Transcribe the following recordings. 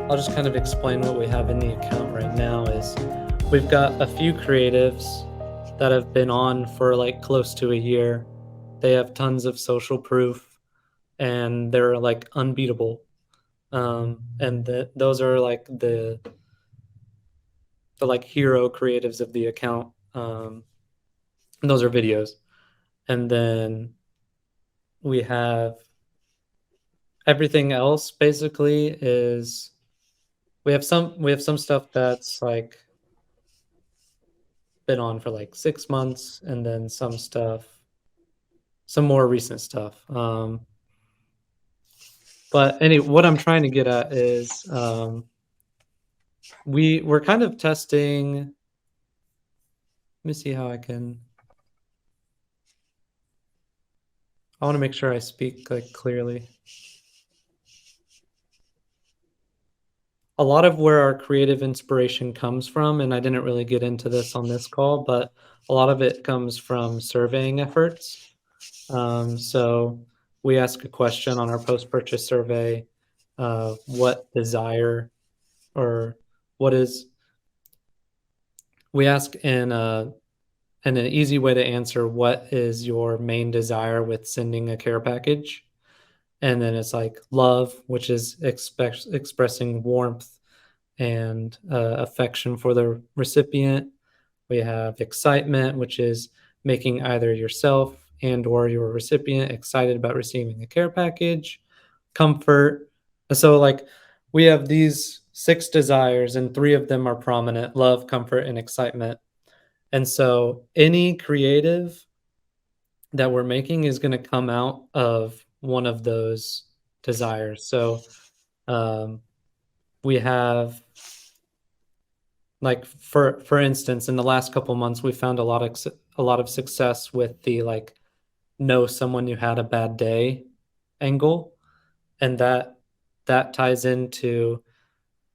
I'll just kind of explain what we have in the account right now is we've got a few creatives that have been on for like close to a year. They have tons of social proof and they're like unbeatable. And those are like the like hero creatives of the account. And those are videos. And then we have everything else basically is we have some stuff that's like been on for like 6 months, and then some more recent stuff. But anyway, what I'm trying to get at is we're kind of testing. Let me see how I can. I want to make sure I speak like clearly. A lot of where our creative inspiration comes from, and I didn't really get into this on this call, but a lot of it comes from surveying efforts. So we ask a question on our post-purchase survey, what desire or what is we ask in an easy way to answer what is your main desire with sending a care package. And then it's like love, which is expressing warmth and affection for the recipient. We have excitement, which is making either yourself and or your recipient excited about receiving a care package. Comfort. So like we have these 6 desires and 3 of them are prominent: love, comfort, and excitement. And so any creative that we're making is going to come out of one of those desires. So um, we have, like, for instance, in the last couple months, we found a lot of success with the like know someone you had a bad day angle, and that ties into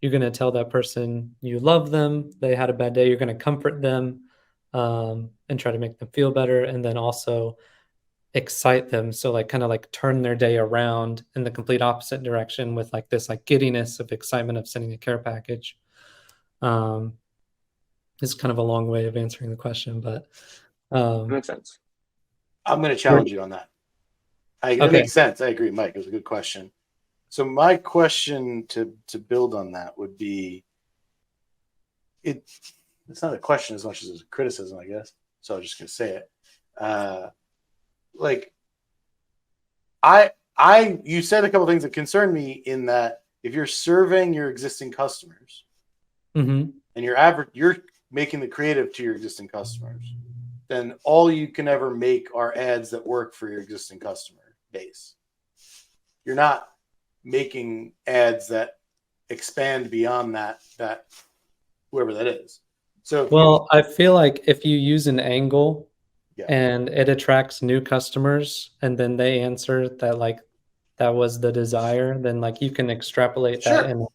you're going to tell that person you love them, they had a bad day, you're going to comfort them, and try to make them feel better, and then also excite them, so like kind of like turn their day around in the complete opposite direction with like this like giddiness of excitement of sending a care package. um it's kind of a long way of answering the question, but Makes sense. I'm going to we're challenge you on that. It okay. makes sense. I agree, Mike. It was a good question. So my question to build on that would be it. It's not a question as much as it's a criticism, I guess. So I'm just going to say it. Uh, like you said a couple things that concern me in that if you're surveying your existing customers Mm-hmm. and you're making the creative to your existing customers, then all you can ever make are ads that work for your existing customer base. You're not making ads that expand beyond that whoever that is. So if you Well, I feel like if you use an angle yeah and it attracts new customers and then they answer that like that was the desire, then like you can extrapolate that sure, and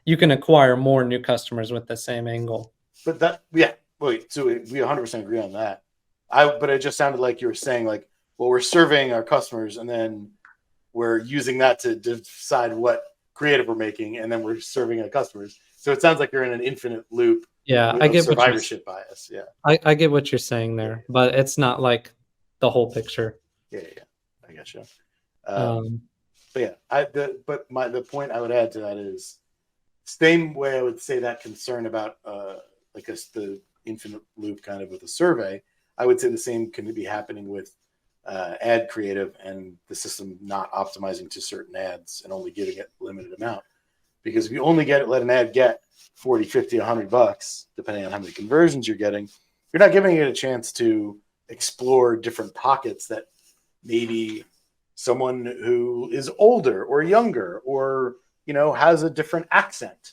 you can acquire more new customers with the same angle. but that yeah wait so we 100% agree on that. But it just sounded like you were saying like well we're surveying our customers and then we're using that to decide what creative we're making and then we're serving our customers. So it sounds like you're in an infinite loop Yeah, of survivorship bias. Yeah. I get what you're saying Yeah. there, but it's not like the whole picture. Yeah. Yeah. I got you. Um, Um, but yeah, the point I would add to that is same way I would say that concern about like the infinite loop kind of with a survey. I would say the same can be happening with ad creative and the system not optimizing to certain ads and only giving it a limited amount. Because if you only let an ad get 40, 50, $100, depending on how many conversions you're getting, you're not giving it a chance to explore different pockets that maybe someone who is older or younger or has a different accent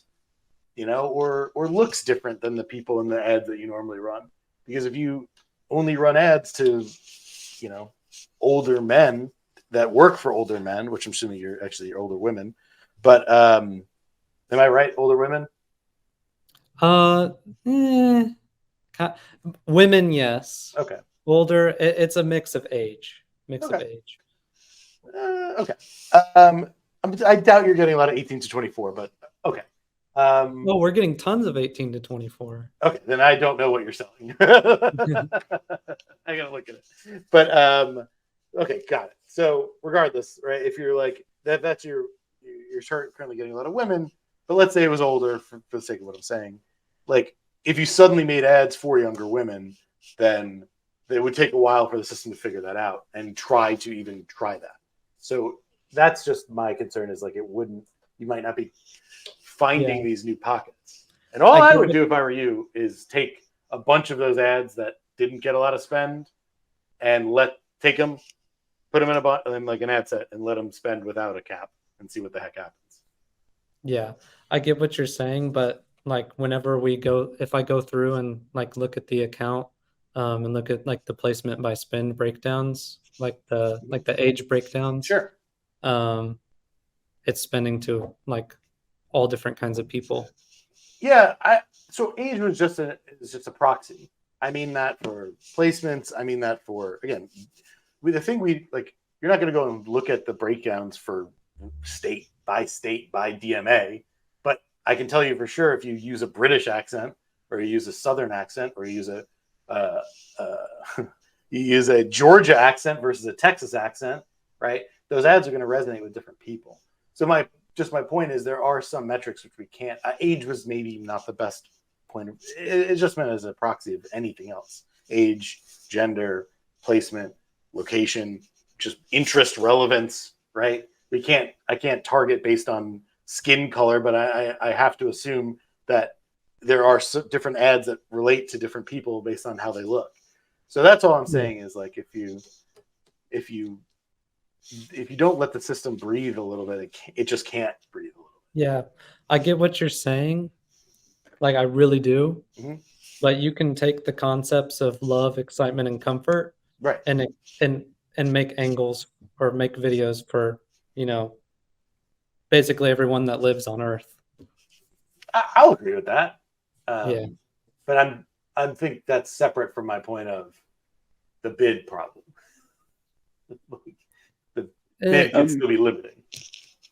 or looks different than the people in the ads that you normally run. Because if you only run ads to you know older men that work for older men, which I'm assuming you're actually older women, but am I right, older women? uh, eh, Women, yes. Okay. Older, it's a mix of age. Mix of Okay. age. Okay. um I doubt you're getting a lot of 18 to 24, but okay. Oh, we're getting tons of 18 to 24. Okay, then I don't know what you're selling. I gotta look at it. But okay, got it. So regardless, right? If you're like that's you're currently getting a lot of women, but let's say it was older for the sake of what I'm saying. Like if you suddenly made ads for younger women, then it would take a while for the system to figure that out and try to even try that. So that's just my concern is like it wouldn't you might not be finding Yeah, these new pockets. And all I I get would what, do if I were you is take a bunch of those ads that didn't get a lot of spend and take them, put them in like an ad set and let them spend without a cap and see what the heck happens. yeah, I get what you're saying, but like whenever we go, if I go through and like look at the account, and look at like the placement by spend breakdowns, like the age breakdowns, Sure. um, it's spending to like all different kinds of people. Yeah. So age was just a proxy. I mean that for placements. I mean that for again, the thing we like. You're not going to go and look at the breakdowns for state by DMA, but I can tell you for sure if you use a British accent or you use a Southern accent or you use uh, uh, you use a Georgia accent versus a Texas accent, right? Those ads are going to resonate with different people. So my point is there are some metrics which we can't. Age was maybe not the best point. It's just meant as a proxy of anything else. Age, gender, placement, location, just interest, relevance, right? I can't target based on skin color, but I have to assume that there are different ads that relate to different people based on how they look. So that's all I'm Yeah. saying is like if you if you don't let the system breathe a little bit, it just can't breathe a little Yeah, I get what you're saying. Like I really do. bit. Mm-hmm. But you can take the concepts of love, excitement, and comfort Right. and and and make angles or make videos for, you know, basically everyone that lives on Earth. I'll agree with that. Yeah. But I think that's separate from my point of the bid problem. The bid can still be limiting.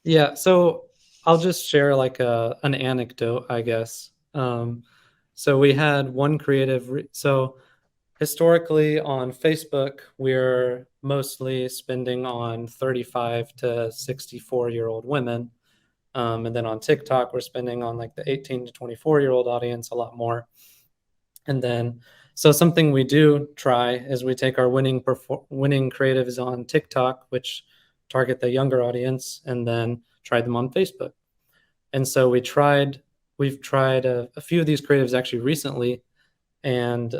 Yeah, so I'll just share like an anecdote, I guess. So we had one so historically on Facebook, we're mostly spending on 35 to 64-year-old women. And then on TikTok, we're spending on like the 18 to 24-year-old audience a lot more. And then, so something we do try is we take our winning creatives on TikTok, which target the younger audience, and then try them on Facebook. And so we've tried a few of these creatives actually recently, and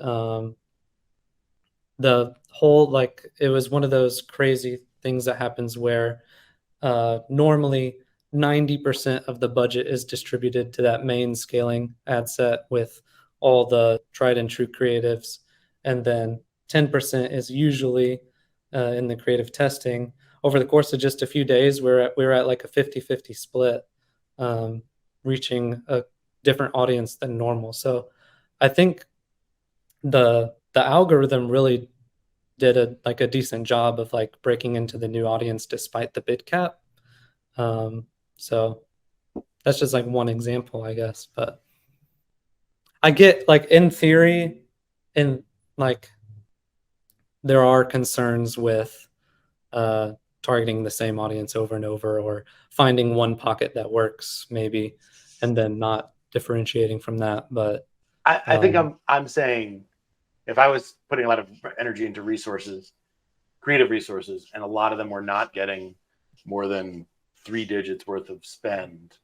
the whole like it was one of those crazy things that happens where normally 90% of the budget is distributed to that main scaling ad set with all the tried and true creatives. And then 10% is usually in the creative testing. Over the course of just a few days, we're at like a 50-50 split, um, reaching a different audience than normal. So I think the algorithm really did a decent job of like breaking into the new audience despite the bid cap. So that's just like one example, I guess. But I get like in theory, in like there are concerns with targeting the same audience over and over, or finding one pocket that works maybe, and then not differentiating from that. But I think I'm saying if I was putting a lot of energy into resources, creative resources, and a lot of them were not getting more than 3 digits worth of spend,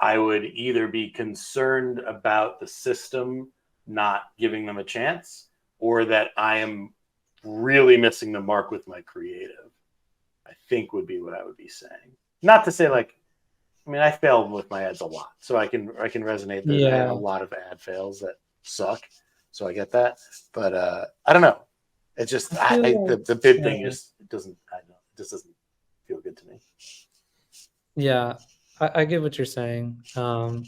I would either be concerned about the system not giving them a chance or that I am really missing the mark with my creative. I think would be what I would be saying. Not to say like, I mean, I failed with my ads a lot, so I can resonate that I had a yeah, lot of ad fails that suck. So I get that, but I don't know. It's just I feel the bid thing like just doesn't. I don't know. It just doesn't feel good to me. yeah, I get what you're saying. I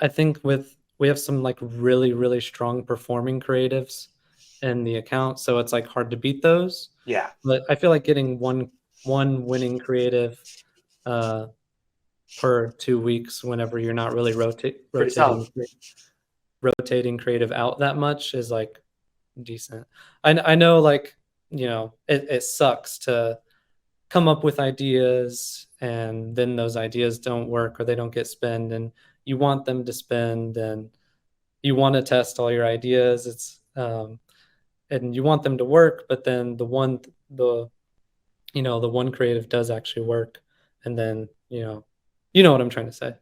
think we have some like really strong performing creatives in the account, so it's like hard to beat those. Yeah, But I feel like getting one winning creative, uh, per 2 weeks whenever you're not really Pretty solid. rotating creative out that much is like decent. I know, like, it sucks to come up with ideas and then those ideas don't work or they don't get spent, and you want them to spend, and you want to test all your ideas. And you want them to work, but then the one creative does actually work, and then you know what I'm trying to say.